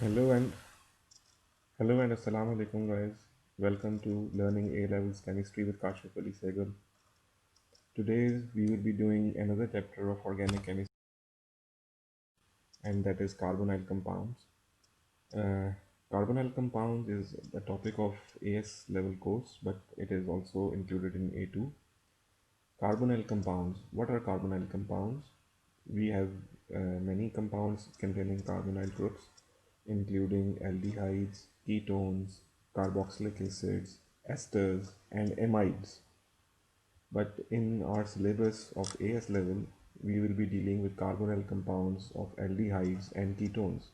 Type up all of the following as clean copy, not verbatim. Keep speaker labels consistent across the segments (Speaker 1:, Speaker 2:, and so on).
Speaker 1: Hello and Assalamu alaikum guys. Welcome to Learning A Levels Chemistry with Kashif Ali Segal. Today we will be doing another chapter of organic chemistry, and that is carbonyl compounds. Uh, Carbonyl compounds is the topic of AS level course, but it is also included in A2. Carbonyl compounds. What are carbonyl compounds? We have many compounds containing carbonyl groups, including aldehydes, ketones, carboxylic acids, esters, and amides. But in our syllabus of AS level, we will be dealing with carbonyl compounds of aldehydes and ketones.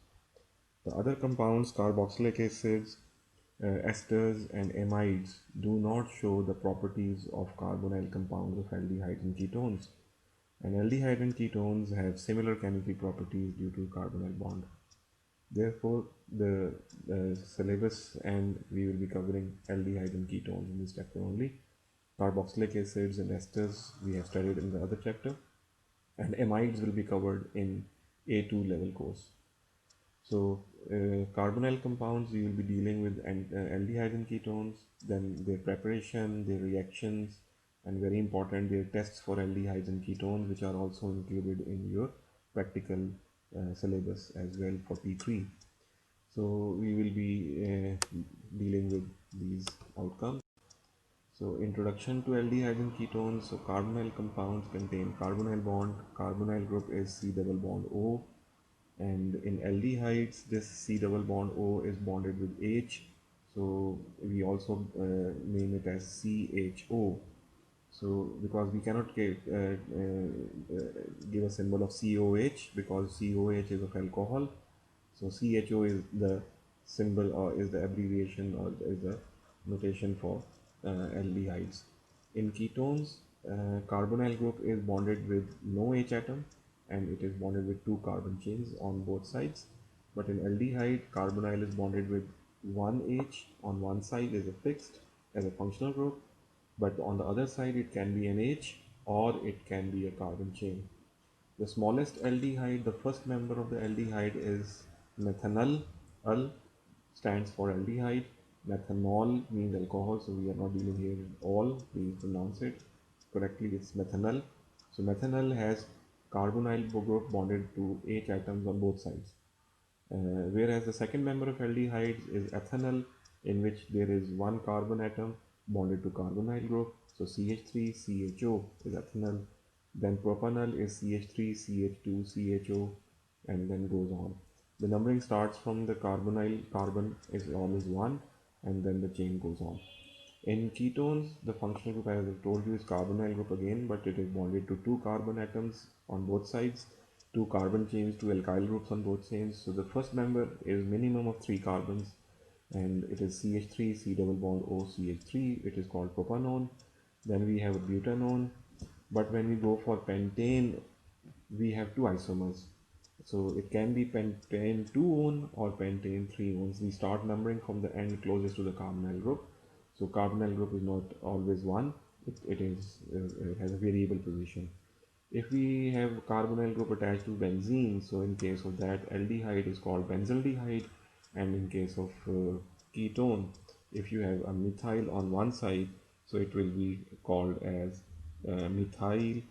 Speaker 1: The other compounds, carboxylic acids, esters, and amides, do not show the properties of carbonyl compounds of aldehydes and ketones. And aldehyde and ketones have similar chemical properties due to carbonyl bond. Therefore, the syllabus and we will be covering aldehyde and ketones in this chapter only. Carboxylic acids and esters we have studied in the other chapter, and amides will be covered in A2 level course. So, carbonyl compounds we will be dealing with aldehyde and ketones, then their preparation, their reactions, and very important, their tests for aldehydes and ketones, which are also included in your practical syllabus as well for P3. So, we will be dealing with these outcomes. So, introduction to aldehydes and ketones. So, carbonyl compounds contain carbonyl bond. Carbonyl group is C double bond O, and in aldehydes this C double bond O is bonded with H, so we also name it as CHO. So because we cannot give a symbol of COH because COH is of alcohol, so CHO is the symbol or is the abbreviation or is the notation for aldehydes. In ketones, carbonyl group is bonded with no H atom and it is bonded with two carbon chains on both sides. But in aldehyde, carbonyl is bonded with one H on one side is a fixed as a functional group, but on the other side it can be an H or it can be a carbon chain. The smallest aldehyde, the first member of the aldehyde is methanol. Al stands for aldehyde. Methanol means alcohol, so we are not dealing here with all. Please pronounce it correctly. It's methanol. So methanol has carbonyl group bonded to H atoms on both sides. Whereas the second member of aldehydes is ethanol, in which there is one carbon atom bonded to carbonyl group. So CH3CHO is ethanol. Then propanol is CH3CH2CHO, and then goes on. The numbering starts from the carbonyl carbon is always 1, and then the chain goes on. In ketones, the functional group, as I told you, is carbonyl group again, but it is bonded to two carbon atoms on both sides, two carbon chains, two alkyl groups on both chains. So the first member is minimum of 3 carbons, and it is CH3, C double bond O CH3. It is called propanone. Then we have a butanone, but when we go for pentane, we have two isomers. So it can be pentane 2-one or pentane 3-ones. We start numbering from the end closest to the carbonyl group. So carbonyl group is not always 1. It has a variable position. If we have carbonyl group attached to benzene, so in case of that aldehyde is called benzaldehyde, and in case of ketone, if you have a methyl on one side, so it will be called as methyl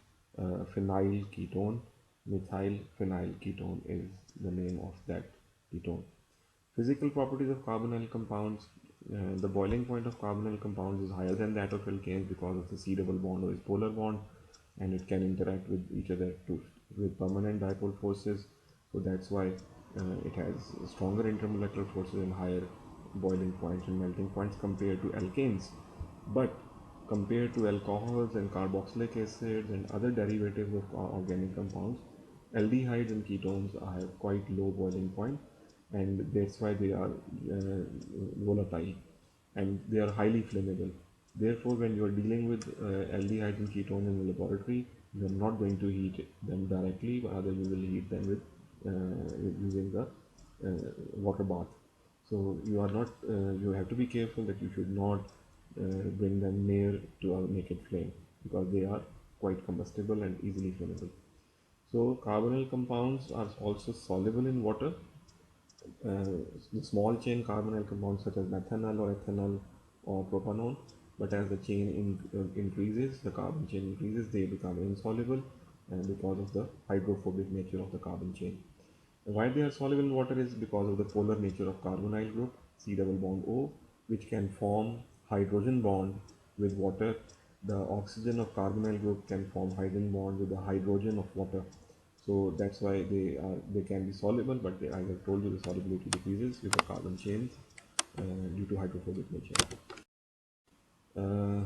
Speaker 1: phenyl ketone. Methyl phenyl ketone is the name of that ketone. Physical properties of carbonyl compounds. The boiling point of carbonyl compounds is higher than that of alkanes because of the C double bond or its polar bond, and it can interact with each other with permanent dipole forces. So that's why it has stronger intermolecular forces and higher boiling points and melting points compared to alkanes. But compared to alcohols and carboxylic acids and other derivatives of organic compounds, aldehydes and ketones have quite low boiling point, and that's why they are volatile and they are highly flammable. Therefore, when you are dealing with aldehydes and ketones in the laboratory, you are not going to heat them directly, but rather you will heat them with using the water bath. So you are not you have to be careful that you should not bring them near to a naked flame because they are quite combustible and easily flammable. So carbonyl compounds are also soluble in water, uh, the small chain carbonyl compounds such as methanol or ethanol or propanol. But as the chain increases, the carbon chain increases, they become insoluble because of the hydrophobic nature of the carbon chain. Why they are soluble in water is because of the polar nature of carbonyl group C double bond O, which can form hydrogen bond with water. The oxygen of carbonyl group can form hydrogen bond with the hydrogen of water. So that's why they can be soluble, but as I told you, the solubility decreases with the carbon chains due to hydrophobic nature. Uh,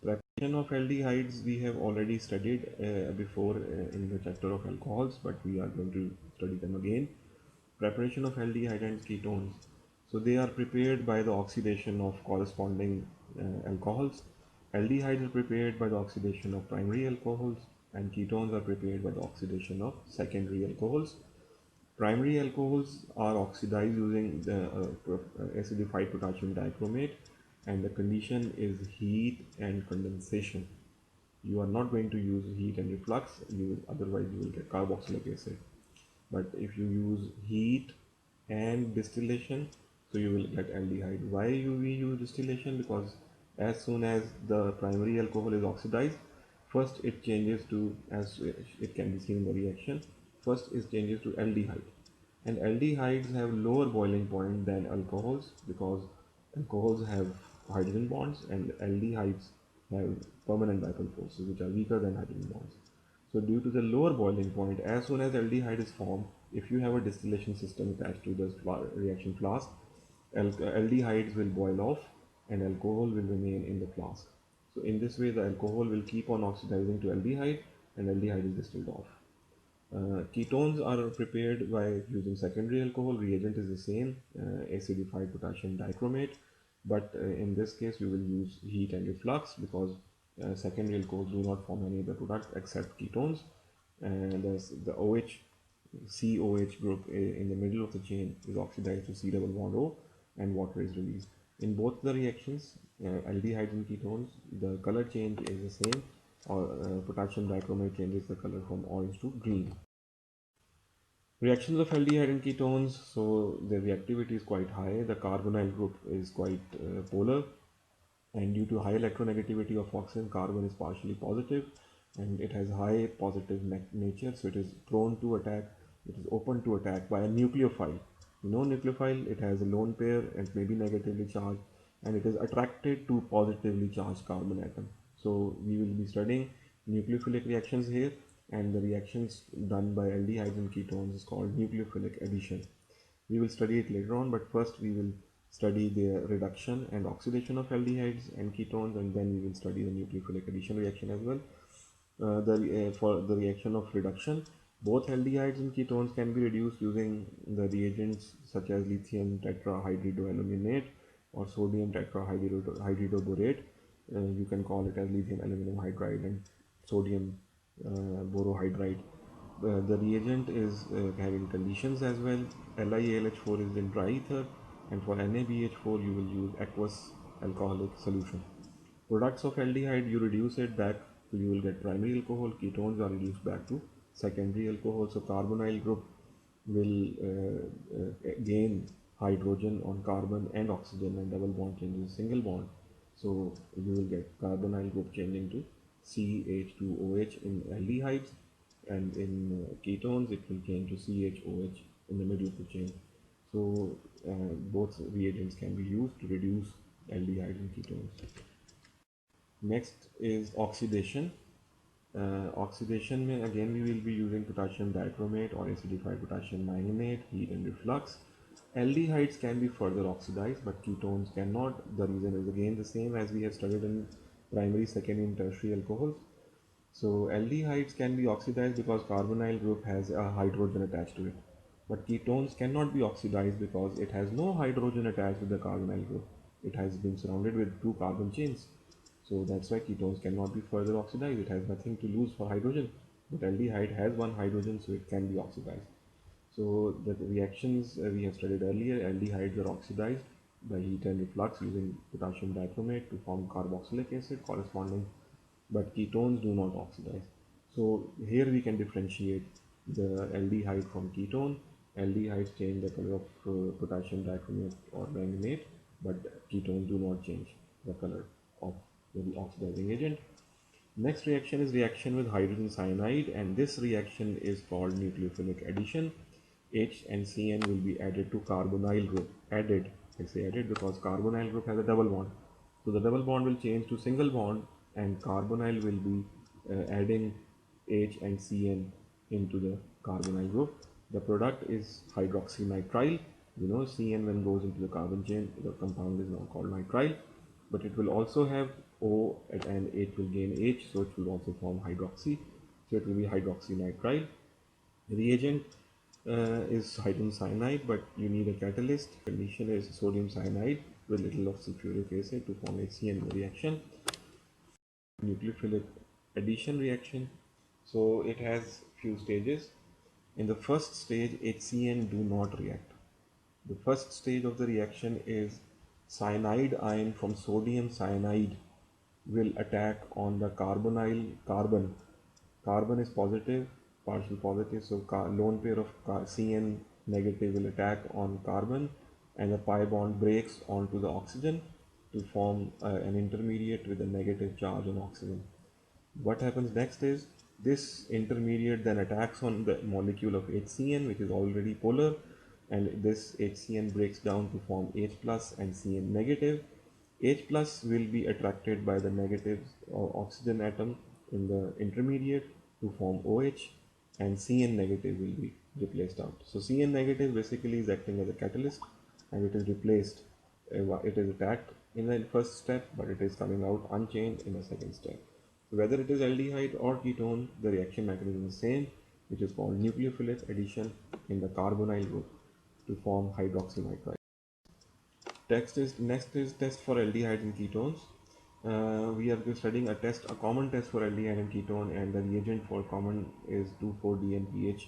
Speaker 1: Preparation of aldehydes we have already studied before in the chapter of alcohols, but we are going to study them again. Preparation of aldehyde and ketones. So they are prepared by the oxidation of corresponding alcohols. Aldehydes are prepared by the oxidation of primary alcohols, and ketones are prepared by the oxidation of secondary alcohols. Primary alcohols are oxidized using the acidified potassium dichromate, and the condition is heat and condensation. You are not going to use heat and reflux, otherwise you will get carboxylic acid. But if you use heat and distillation, so you will get aldehyde. Why we use distillation? Because as soon as the primary alcohol is oxidized, first it changes to, as it can be seen in the reaction, first it changes to aldehyde. And aldehydes have lower boiling point than alcohols, because alcohols have hydrogen bonds and aldehydes have permanent dipole forces which are weaker than hydrogen bonds. So due to the lower boiling point, as soon as aldehyde is formed, if you have a distillation system attached to the reaction flask, aldehydes will boil off and alcohol will remain in the flask. So in this way, the alcohol will keep on oxidizing to aldehyde and aldehyde is distilled off. Ketones are prepared by using secondary alcohol. Reagent is the same, acidified potassium dichromate, but in this case you will use heat and reflux, because secondary alcohols do not form any other product except ketones. And the OH, COH group in the middle of the chain is oxidized to C double bond O, and water is released. In both the reactions, aldehydes and ketones, the color change is the same, or potassium dichromate changes the color from orange to green. Reactions of aldehyde and ketones, so the reactivity is quite high. The carbonyl group is quite polar, and due to high electronegativity of oxygen, carbon is partially positive, and it has high positive nature, so it is prone to attack, it is open to attack by a nucleophile. You know, nucleophile, it has a lone pair and may be negatively charged, and it is attracted to positively charged carbon atom. So we will be studying nucleophilic reactions here, and the reactions done by aldehydes and ketones is called nucleophilic addition. We will study it later on, but first we will study the reduction and oxidation of aldehydes and ketones, and then we will study the nucleophilic addition reaction as well. For the reaction of reduction, both aldehydes and ketones can be reduced using the reagents such as lithium tetrahydroaluminate or sodium tetrahydroborate. You can call it as lithium aluminum hydride and sodium borohydride. The reagent is having conditions as well. LiAlH4 is in dry ether, and for NaBH4 you will use aqueous alcoholic solution. Products of aldehyde, you reduce it back, so you will get primary alcohol. Ketones are reduced back to secondary alcohol. So carbonyl group will gain hydrogen on carbon and oxygen, and double bond changes single bond. So you will get carbonyl group changing to CH2OH in aldehydes, and in ketones it will change to CHOH in the middle of the chain. So both reagents can be used to reduce aldehydes and ketones. Next is oxidation. Oxidation में again we will be using potassium dichromate or acidified potassium manganate, heat and reflux. Aldehydes can be further oxidized, but ketones cannot. The reason is again the same as we have studied in primary, secondary and tertiary alcohols. So aldehydes can be oxidized because carbonyl group has a hydrogen attached to it. But ketones cannot be oxidized because it has no hydrogen attached with the carbonyl group. It has been surrounded with two carbon chains. So that's why ketones cannot be further oxidized. It has nothing to lose for hydrogen. But aldehyde has one hydrogen, so it can be oxidized. So the reactions we have studied earlier, aldehydes are oxidized by heat and reflux using potassium dichromate to form carboxylic acid corresponding, but ketones do not oxidize. So here we can differentiate the aldehyde from ketone. aldehydes change the color of potassium dichromate or manganate, but ketones do not change the color of the oxidizing agent. Next reaction is reaction with hydrogen cyanide, and this reaction is called nucleophilic addition. H and Cn will be added to carbonyl group. Added, I say added because carbonyl group has a double bond. So the double bond will change to single bond, and carbonyl will be adding H and Cn into the carbonyl group. The product is hydroxynitrile. You know, Cn when goes into the carbon chain, the compound is now called nitrile, but it will also have O and it will gain H, so it will also form hydroxy. So it will be hydroxynitrile. The reagent is hydrogen cyanide, but you need a catalyst. Condition is sodium cyanide with little of sulfuric acid to form HCN reaction. Nucleophilic addition reaction. So it has few stages. In the first stage, HCN do not react. The first stage of the reaction is cyanide ion from sodium cyanide will attack on the carbonyl carbon. Carbon is positive, partial positive, so lone pair of Cn negative will attack on carbon, and the pi bond breaks onto the oxygen to form an intermediate with a negative charge on oxygen. What happens next is this intermediate then attacks on the molecule of HCN, which is already polar, and this HCN breaks down to form H plus and Cn negative. H plus will be attracted by the negative oxygen atom in the intermediate to form OH, and Cn negative will be replaced out. So Cn negative basically is acting as a catalyst, and it is replaced. It is attacked in the first step, but it is coming out unchanged in the second step. So whether it is aldehyde or ketone, the reaction mechanism is the same, which is called nucleophilic addition in the carbonyl group to form hydroxynitrile. Next is test for aldehydes and ketones. We are studying a common test for aldehyde and ketone, and the reagent for common is 2,4-DNPH.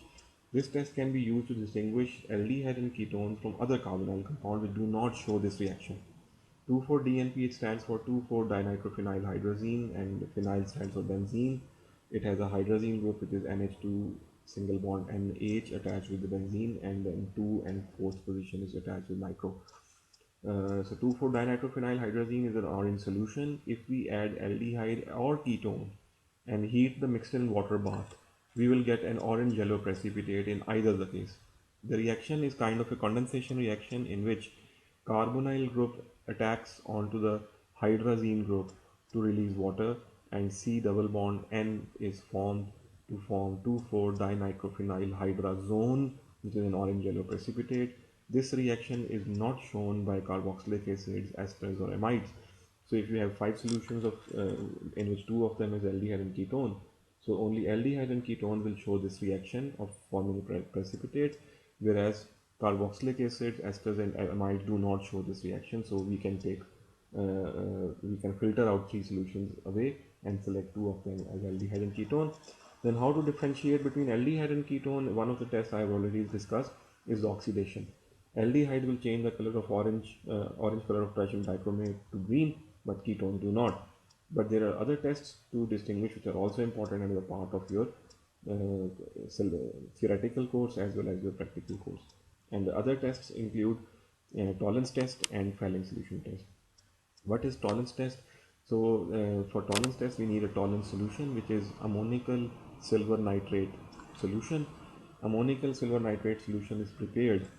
Speaker 1: This test can be used to distinguish aldehyde and ketone from other carbonyl compounds which do not show this reaction. 2,4-DNPH stands for 2,4-dinitrophenyl hydrazine, and phenyl stands for benzene. It has a hydrazine group which is NH2 single bond NH attached with the benzene, and then 2 and 4th position is attached with nitro. So 2,4-dinitrophenyl hydrazine is an orange solution. If we add aldehyde or ketone and heat the mixture in water bath, we will get an orange yellow precipitate in either the case. The reaction is kind of a condensation reaction in which carbonyl group attacks onto the hydrazine group to release water, and C double bond N is formed to form 2,4-dinitrophenyl hydrazone, which is an orange yellow precipitate. This reaction is not shown by carboxylic acids, esters or amides. So if you have 5 solutions of in which 2 of them is aldehyde and ketone, so only aldehyde and ketone will show this reaction of forming a precipitate, whereas carboxylic acids, esters and amides do not show this reaction. So we can filter out 3 solutions away and select 2 of them as aldehyde and ketone. Then how to differentiate between aldehyde and ketone? One of the tests I have already discussed is the oxidation. Aldehyde will change the color of orange color of potassium dichromate to green, but ketones do not. But there are other tests to distinguish which are also important and are part of your theoretical course as well as your practical course. And the other tests include tolerance test and Fehling solution test. What is tolerance test? So for tolerance test we need a tolerance solution, which is ammonical silver nitrate solution. Ammonical silver nitrate solution is prepared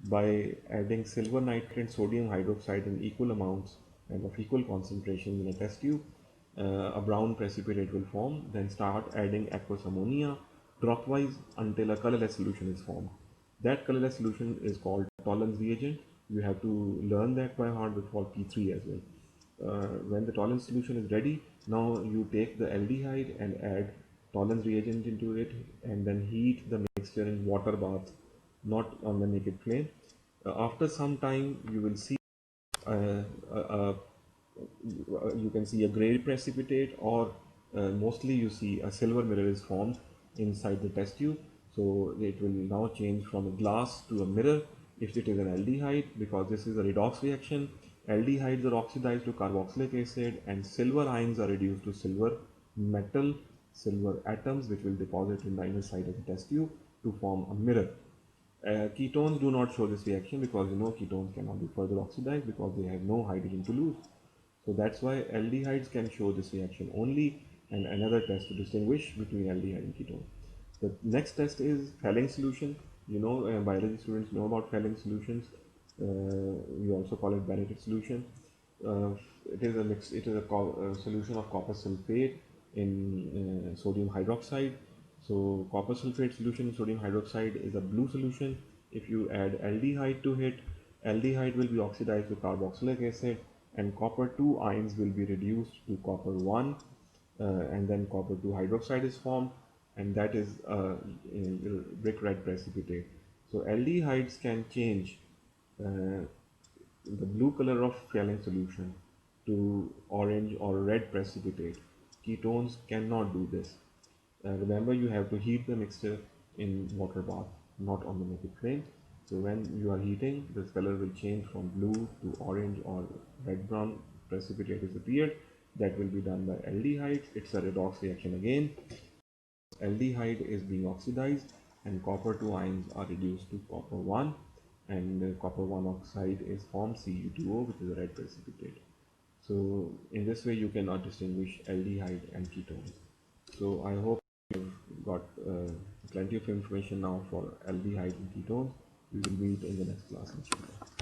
Speaker 1: by adding silver nitrate and sodium hydroxide in equal amounts and of equal concentration in a test tube. A brown precipitate will form. Then start adding aqueous ammonia dropwise until a colorless solution is formed. That colorless solution is called tolerance reagent. You have to learn that by heart before P3 as well. When the tolerance solution is ready, now you take the aldehyde and add tolerance reagent into it, and then heat the mixture in water bath, not on the naked flame. After some time, you will see you can see a gray precipitate, or mostly you see a silver mirror is formed inside the test tube. So it will now change from a glass to a mirror if it is an aldehyde, because this is a redox reaction. Aldehydes are oxidized to carboxylic acid, and silver ions are reduced to silver metal, silver atoms, which will deposit in the inner side of the test tube to form a mirror. Ketones do not show this reaction because ketones cannot be further oxidized because they have no hydrogen to lose. So that's why aldehydes can show this reaction only, and another test to distinguish between aldehyde and ketone. The next test is Fehling solution. Biology students know about Fehling solutions. We also call it Benedict solution. Uh, it is a mix. It is a solution of copper sulfate in sodium hydroxide. So copper sulfate solution in sodium hydroxide is a blue solution. If you add aldehyde to it, aldehyde will be oxidized to carboxylic acid, and copper 2 ions will be reduced to copper 1, and then copper 2 hydroxide is formed, and that is brick red precipitate. So aldehydes can change uh, the blue color of Fehling solution to orange or red precipitate. Ketones cannot do this. Remember, you have to heat the mixture in water bath, not on the naked flame. So when you are heating, this color will change from blue to orange or red brown precipitate is appeared. That will be done by aldehydes. It's a redox reaction again. Aldehyde is being oxidized and copper 2 ions are reduced to copper 1, and copper 1 oxide is formed Cu2O, which is a red precipitate. So in this way you cannot distinguish aldehyde and ketones. So I hope you've got plenty of information now for aldehyde and ketones. We will meet in the next class inshallah.